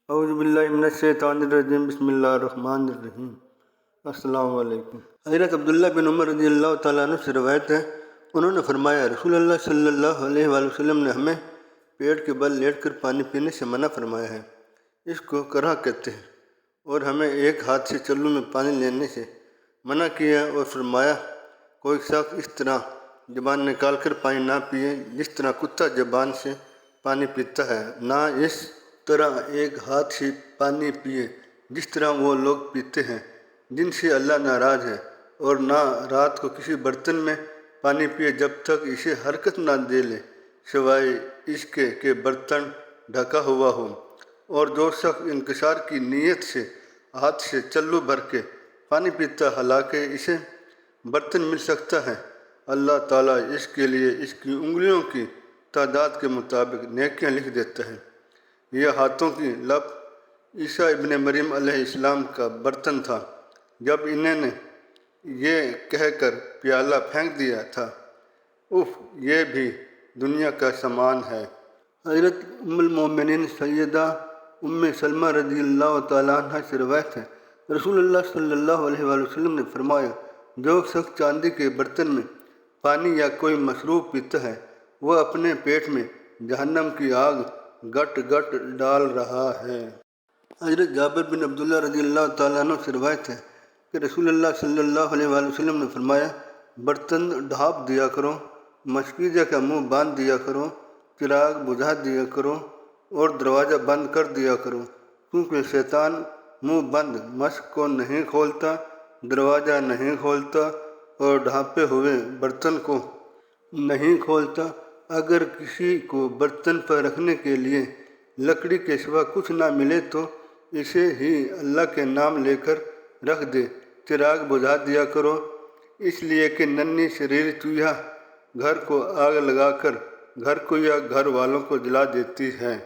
اعوذ باللہ من الشیطان الرجیم بسم اللہ الرحمن الرحیم۔ السلام علیکم۔ حضرت عبداللہ بن عمر رضی اللہ تعالیٰ عنہ سے روایت ہے، انہوں نے فرمایا رسول اللہ صلی اللہ علیہ وآلہ وسلم نے ہمیں پیٹ کے بل لیٹ کر پانی پینے سے منع فرمایا ہے، اس کو کرہ کہتے ہیں، اور ہمیں ایک ہاتھ سے چلو میں پانی لینے سے منع کیا اور فرمایا کوئی شخص اس طرح زبان نکال کر پانی نہ پیے جس طرح کتا زبان سے پانی پیتا ہے، نہ اس طرح ایک ہاتھ سے پانی پیے جس طرح وہ لوگ پیتے ہیں جن سے اللہ ناراض ہے، اور نہ رات کو کسی برتن میں پانی پیے جب تک اسے حرکت نہ دے لے سوائے اس کے کہ برتن ڈھکا ہوا ہو، اور جو شخص انکسار کی نیت سے ہاتھ سے چلو بھر کے پانی پیتا حالانکہ اسے برتن مل سکتا ہے، اللہ تعالیٰ اس کے لیے اس کی انگلیوں کی تعداد کے مطابق نیکیاں لکھ دیتا ہے۔ یہ ہاتھوں کی لپ عیسیٰ ابن مریم علیہ السلام کا برتن تھا جب انہوں نے یہ کہہ کر پیالہ پھینک دیا تھا، اف یہ بھی دنیا کا سامان ہے۔ حضرت ام المومنین سیدہ ام سلمہ رضی اللہ تعالیٰ عنہ سے روایت ہے، رسول اللہ صلی اللہ علیہ وآلہ وسلم نے فرمایا جو شخص چاندی کے برتن میں پانی یا کوئی مشروب پیتا ہے وہ اپنے پیٹ میں جہنم کی آگ گٹ گٹ ڈال رہا ہے۔ حضرت جابر بن عبداللہ رضی اللہ تعالیٰ عنہ سے روایت ہے کہ رسول اللہ صلی اللہ علیہ وآلہ وسلم نے فرمایا برتن ڈھانپ دیا کرو، مشکیزہ کا منہ باندھ دیا کرو، چراغ بجھا دیا کرو اور دروازہ بند کر دیا کرو، کیونکہ شیطان منہ بند مشک کو نہیں کھولتا، دروازہ نہیں کھولتا اور ڈھانپے ہوئے برتن کو نہیں کھولتا۔ اگر کسی کو برتن پر رکھنے کے لیے لکڑی کے سوا کچھ نہ ملے تو اسے ہی اللہ کے نام لے کر رکھ دے، چراغ بجھا دیا کرو، اس لیے کہ ننھی شریر چوہا گھر کو آگ لگا کر گھر کو یا گھر والوں کو جلا دیتی ہے۔